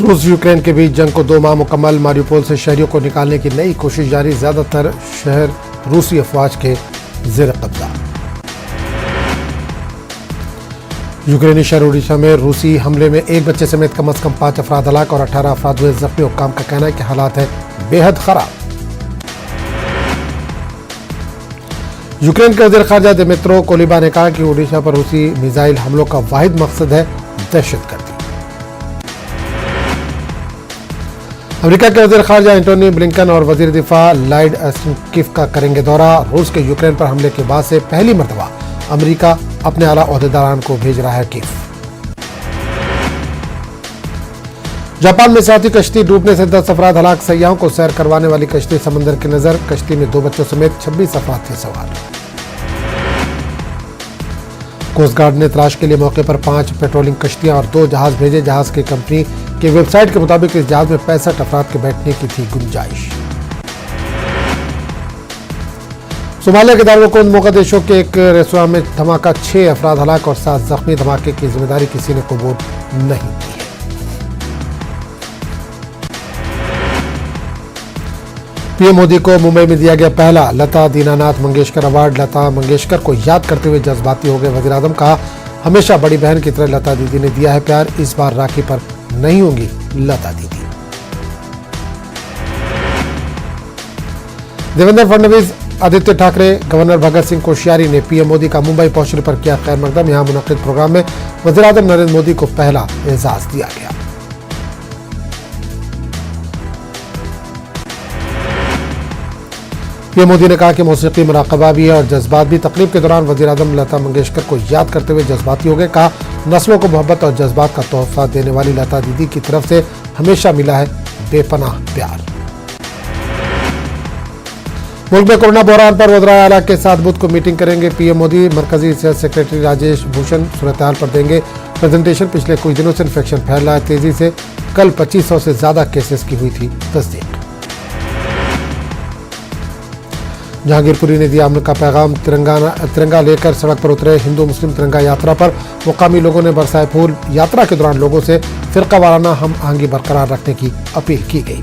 रूस यूक्रेन के बीच जंग को 2 माह मुकम्मल। मारियुपोल से शहरियों को निकालने की नई कोशिश जारी। ज्यादातर शहर रूसी अफवाज के जेर कब्जा। यूक्रेनी शहर ओडिशा में रूसी हमले में एक बच्चे समेत कम से कम 5 अफराद हलाक और 18 अफराद हुए जख्मी। हुक्काम का कहना है कि हालात है बेहद खराब। यूक्रेन के वज़ीर ख़ारजा दिमित्रो कुलेबा ने कहा कि ओडिशा पर रूसी मिसाइल हमलों का वाहिद मकसद है दहशतगर्दी। अमेरिका के वज़ीर ख़ारजा एंटोनी ब्लिंकन और वज़ीर दिफा लॉयड ऑस्टिन का करेंगे दौरा। रूस के यूक्रेन पर हमले के बाद से पहली मर्तबा अमेरिका अपने आला ओहदेदारान को भेज रहा है कीव। जापान में साथी कश्ती डूबने से 10 अफराद हलाक। सयाहों को सैर करवाने वाली कश्ती समंदर की नजर। कश्ती में 2 बच्चों समेत 26 अफराद थे सवार। कोस्ट गार्ड ने तलाश के लिए मौके पर 5 पेट्रोलिंग कश्तियां और 2 जहाज भेजे। जहाज की कंपनी की वेबसाइट के मुताबिक इस जहाज में 65 अफराद के बैठने की थी गुंजाइश। सोमालिया के दारुल मोगदिशो के एक रेस्तरां में धमाका, 6 अफराद हलाक और 7 जख्मी। धमाके की जिम्मेदारी किसी ने कबूल नहीं की है। पीएम मोदी को मुंबई में दिया गया पहला लता दीनानाथ मंगेशकर अवार्ड। लता मंगेशकर को याद करते हुए जज्बाती हो गए वज़ीर आज़म। कहा, हमेशा बड़ी बहन की तरह लता दीदी ने दिया है प्यार। इस बार राखी पर नहीं होंगी लता दीदी। देवेंद्र फडणवीस, आदित्य ठाकरे, गवर्नर भगत सिंह कोश्यारी ने पीएम मोदी का मुंबई पहुंचने पर किया खैर मकदम। यहां मुनक्किद प्रोग्राम में वज़ीर आज़म नरेंद्र मोदी को पहला एजाज दिया गया। पीएम मोदी ने कहा कि मौसीकी मुराकबा भी है और जज्बात भी। तकरीब के दौरान वज़ीर आज़म लता मंगेशकर को याद करते हुए जज्बाती हो गए। कहा, नस्लों को मोहब्बत और जज्बात का तोहफा देने वाली लता दीदी की तरफ से हमेशा मिला है बेपनाह प्यार। मुल्क में कोरोना बहरान पर वज़राए आला के साथ बुध को मीटिंग करेंगे पीएम मोदी। मरकजी सेहत सेक्रेटरी राजेश भूषण सूरत-ए-हाल पर देंगे प्रेजेंटेशन। पिछले कुछ दिनों से इन्फेक्शन फैल रहा है तेजी से। कल 2500 से ज्यादा केसेस की हुई थी तस्दीक। जहांगीरपुरी ने दिया अमन का पैगाम। तिरंगा लेकर सड़क पर उतरे हिंदू मुस्लिम तिरंगा यात्रा पर। मुकामी लोगों ने बरसाए फूल। यात्रा के दौरान लोगों से फिरका वाराना हम आहंगी बरकरार रखने की अपील की गई।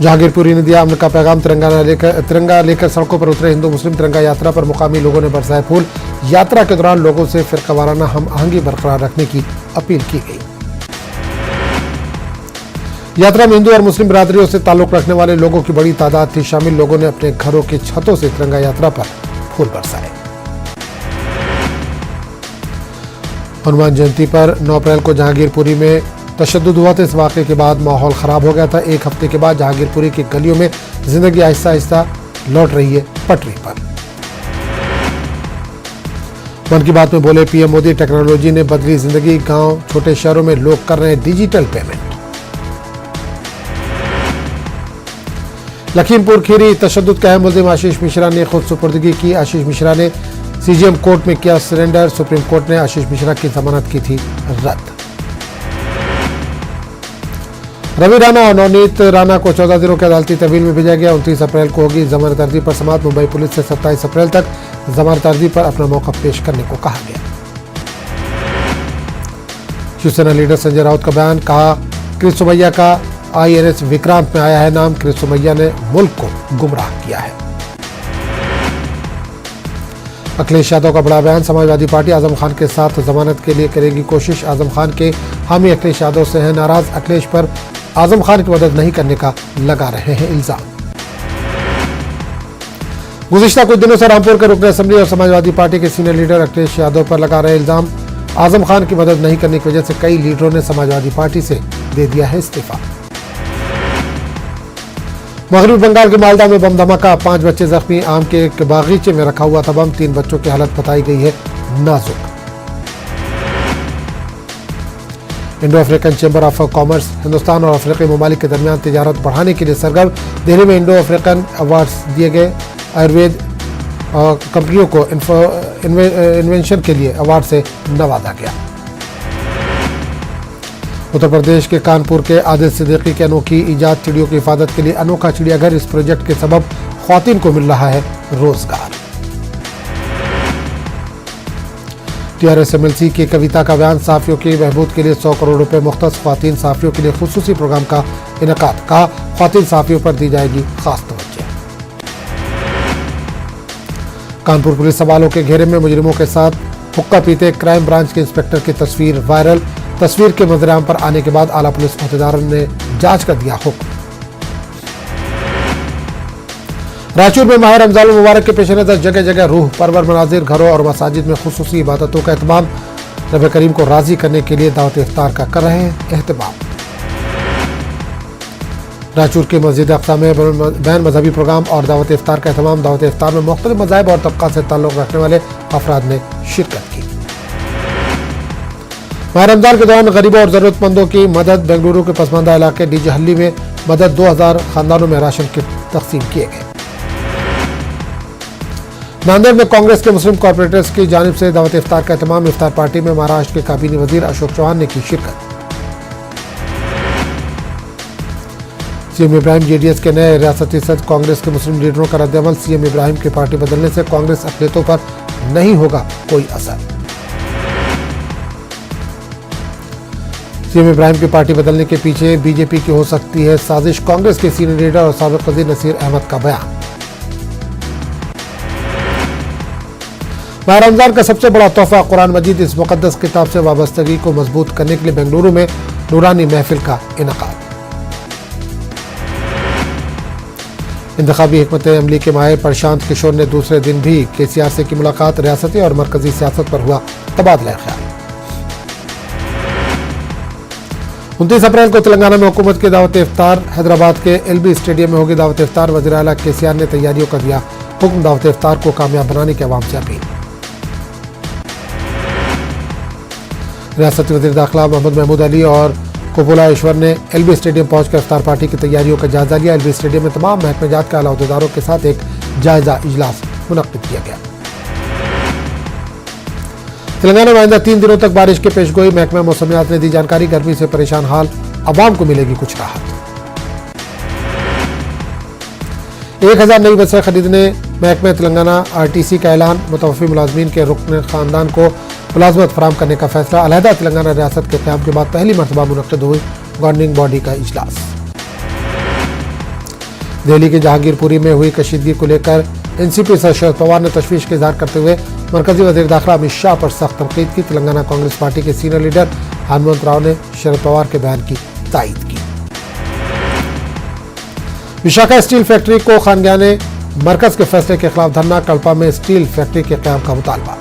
जहांगीरपुरी ने दिया अमन का पैगाम। तिरंगा लेकर सड़कों पर उतरे हिंदू मुस्लिम तिरंगा यात्रा पर। मुकामी लोगों ने बरसाए फूल। यात्रा के दौरान लोगों से फिरका वाराना हम आहंगी बरकरार रखने की अपील की गई। यात्रा में हिंदू और मुस्लिम बिरादरियों से ताल्लुक रखने वाले लोगों की बड़ी तादाद थी शामिल। लोगों ने अपने घरों की छतों से तिरंगा यात्रा पर फूल बरसाए। हनुमान जयंती पर 9 अप्रैल को जहांगीरपुरी में तशद्दुद हुआ था। इस वाक़े के बाद माहौल खराब हो गया था। एक हफ्ते के बाद जहांगीरपुरी की गलियों में जिंदगी आहिस्ता आहिस्ता लौट रही है पटरी पर। मन की बात में बोले पीएम मोदी, टेक्नोलॉजी ने बदली जिंदगी। गांव छोटे शहरों में लोग कर रहे हैं डिजिटल पेमेंट। लखीमपुर खीरी तशद्दुद का अहम मुल्जिम आशीष मिश्रा ने खुद सुपुर्दगी की। आशीष मिश्रा ने सीजीएम कोर्ट में किया सरेंडर। सुप्रीम कोर्ट ने आशीष मिश्रा की जमानत की थी रद्द। रवि राणा और नवनीत राणा को 14 दिनों की अदालती तहवील में भेजा गया। 29 अप्रैल को होगी जमानत अर्जी पर समाअत। मुंबई पुलिस से 27 अप्रैल तक जमानत अर्जी पर अपना मौका पेश करने को कहा गया। शिवसेना लीडर संजय राउत का बयान। कहा, क्रिस सोमैया का INS विक्रांत में आया है नाम। क्रिस सोमैया ने मुल्क को गुमराह किया है। अखिलेश यादव का बड़ा बयान। समाजवादी पार्टी आजम खान के साथ जमानत के लिए करेगी कोशिश। आजम खान के हामी अखिलेश यादव से हैं नाराज। अखिलेश पर आजम खान की मदद नहीं करने का लगा रहे हैं इल्जाम। गुज़िश्ता कुछ दिनों से रामपुर के रुकन असेंबली और समाजवादी पार्टी के सीनियर लीडर अखिलेश यादव पर लगा रहे इल्जाम। आजम खान की मदद नहीं करने की वजह से कई लीडरों ने समाजवादी पार्टी से दे दिया है इस्तीफा। मगरबी बंगाल के मालदा में बम धमाका, 5 बच्चे जख्मी। आम के एक बागीचे में रखा हुआ था बम। 3 बच्चों की हालत बताई गई है नाजुक। Indo African chamber of commerce Hindustan और अफ्रीकी ममालिक के दरमियान तिजारत बढ़ाने के लिए सरगर्म। दिल्ली में इंडो अफ्रीकन अवार्ड्स दिए गए। आयुर्वेद कंपनियों को इन्वेंशन के लिए अवार्ड से नवाजा गया। उत्तर प्रदेश के कानपुर के आदिल सिद्दीकी की अनोखी ईजाद चिड़ियों की हिफाजत के लिए अनोखा चिड़ियाघर। इस प्रोजेक्ट के सबब ख्वातीन को मिल रहा है रोजगार। TRS-MLC की कविता का बयान, सहाफियों की बहबूद के लिए 100 करोड़ रुपए मुख्तस, ख्वातीन सहाफियों के लिए खुसूसी प्रोग्राम का इनेकाद, कहा ख्वातीन सहाफियों पर दी जाएगी खास तवज्जो। कानपुर पुलिस सवालों के घेरे में मुजरिमों के साथ हुक्का पीते क्राइम ब्रांच के इंस्पेक्टर की तस्वीर वायरल, तस्वीर के मंजरेआम पर आने के बाद आला पुलिस अहदेदारों ने जांच का दिया हुक्म। रायचूर में माह रमजान मुबारक के पेश नजर जगह जगह रूह परवर मनाजिर, घरों और मसाजिद में खुसूसी इबादतों का एहतमाम, रब करीम को राजी करने के लिए दावत इफ्तार का कर रहे हैं एहतमाम। रायचूर के मस्जिद अक्सा में बैन मजहबी प्रोग्राम और दावत इफ्तार का एहतमाम, दावत इफ्तार में मुख्तलिफ मज़ाहिब और तबका से ताल्लुक़ रखने वाले अफराद ने शिरकत की। माह रमजान के दौरान गरीबों और जरूरतमंदों की मदद, बेंगलुरु के पसमानदा इलाके डीजे हल्ली में मदद, 2000 खानदानों में राशन किट तकसीम किए गए। नांदेड़ में कांग्रेस के मुस्लिम कॉर्पोरेटर्स की जानिब से दावत इफ्तार का एहतमाम, इफ्तार पार्टी में महाराष्ट्र के काबीना वजीर अशोक चौहान ने की शिरकत। सीएम इब्राहिम जेडीएस के नए रियासती सदर, कांग्रेस के मुस्लिम लीडरों का रद्द-ए-अमल, सीएम इब्राहिम की पार्टी बदलने से कांग्रेस अक़लियतों पर नहीं होगा कोई असर। सीएम इब्राहिम की पार्टी बदलने के पीछे बीजेपी की हो सकती है साजिश, कांग्रेस के सीनियर लीडर और साबिक़ वज़ीर नसीर अहमद का बयान। माह रमजान का सबसे बड़ा तोहफा कुरान मजीद, इस मुक़द्दस किताब से वाबस्तगी को मजबूत करने के लिए बेंगलुरु में नूरानी महफिल का इनेकाद। इंतखाबी हिकमत अमली के माहिर प्रशांत किशोर ने दूसरे दिन भी केसीआर से की मुलाकात, रियासती और मरकजी सियासत पर हुआ तबादला ख्याल। 29 अप्रैल को तेलंगाना में हुकूमत की दावत इफ्तार, हैदराबाद के एलबी स्टेडियम में होगी दावत इफ्तार, वज़ीर आला केसीआर ने तैयारियों का दिया हुक्म, दावत इफ्तार को कामयाब बनाने के अवाम से अपील। रियासती वज़ीर दाखिला मोहम्मद महमूद अली और कोपोला ईश्वर ने एलबी स्टेडियम पहुंचकर इफ्तार पार्टी की तैयारियों का जायजा लिया। एलबी स्टेडियम में तमाम महकमे जात के आला अहदेदारों के साथ एक जायजा इजलास मुनक्किद किया गया। तेलंगाना में आइंदा 3 दिनों तक बारिश की पेशगोई, महकमा मौसमियात ने दी जानकारी, गर्मी से परेशान हाल अवाम को मिलेगी कुछ राहत। 1000 नई बसें खरीदने महकमे तेलंगाना आरटीसी का ऐलान, मुतवफ़ी मुलाजमीन के रुकन खानदान को मुलाजमत फराहम करने का फैसला, अलहदा तेलंगाना रियासत के क़याम के बाद पहली मरतबा मुनक्किद हुई गवर्निंग बॉडी का इजलास। दिल्ली के जहांगीरपुरी में हुई कशीदगी को लेकर एनसीपी सदर शरद पवार ने तशवीश का इजहार करते हुए मरकजी वज़ीर दाखिला अमित शाह पर सख्त तनकीद की। तेलंगाना कांग्रेस पार्टी के सीनियर लीडर हनुमंत राव ने शरद पवार के बयान की तायीद की। विशाखा स्टील फैक्ट्री को खानगियाने मरकज के फैसले के खिलाफ धरना, कल्पा में स्टील फैक्ट्री के क़याम का मुतालबा।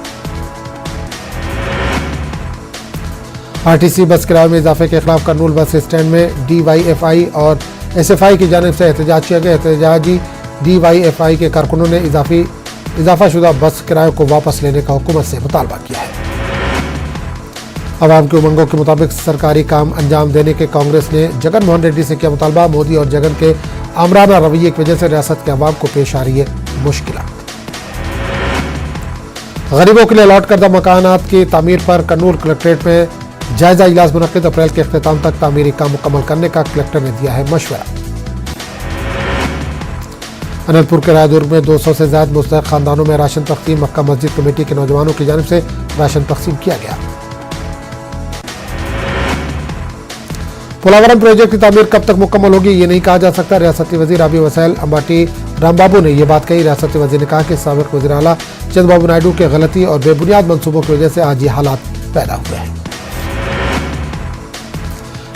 आरटीसी बस किराए में इजाफे के खिलाफ करनूल बस स्टैंड में डीवाईएफआई और एसएफआई की जानिब से एहतजाज किया गया। एहतजाजी डीवाईएफआई के कारकुनों ने इजाफा शुदा बस किराए को वापस लेने का हुकूमत से मुतालबा किया है। अवाम की उमंगों के मुताबिक सरकारी काम अंजाम देने के कांग्रेस ने जगन मोहन रेड्डी से किया मुतालबा, मोदी और जगन के आमराना रवैये की वजह से रियासत के अवाम को पेश आ रही है मुश्किलात। गरीबों के लिए अलॉट करदा मकानात की तामीर पर करनूल कलेक्ट्रेट में जायजा इजलास मुनक्किद, अप्रैल के अख्ताम तक तामीरी काम मुकम्मल करने का कलेक्टर ने दिया है मशवरा। अनंतपुर के रायदुर्ग में 200 से ज्यादा मुस्तहक खानदानों में राशन तकसीम, मक्का मस्जिद कमेटी के नौजवानों की जानिब से राशन तकसीम किया गया। पोलावरम प्रोजेक्ट की तामीर कब तक मुकम्मल होगी ये नहीं कहा जा सकता, रियासती वजीर आबी वसाइल अंबाटी रामबाबू ने यह बात कही। रियासती वजीर ने कहा कि साबिक वज़ीर आला चंद्रबाबू नायडू के गलती और बेबुनियाद मंसूबों की वजह से आज ये हालात पैदा हुए हैं।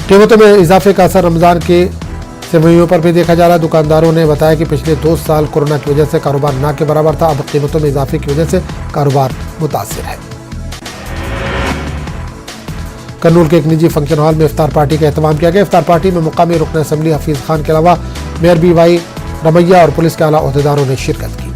कीमतों में इजाफे का असर रमजान के सेवइयों पर भी देखा जा रहा है। दुकानदारों ने बताया कि पिछले 2 साल कोरोना की वजह से कारोबार ना के बराबर था, अब कीमतों में इजाफे की वजह से कारोबार मुतासिर है। करनूल के एक निजी फंक्शन हॉल में इफ्तार पार्टी का एहतमाम किया गया। इफ्तार पार्टी में मुकामी रुकन असम्बली हफीज खान के अलावा मेयर BY रमैया और पुलिस के आला अहदेदारों ने शिरकत की।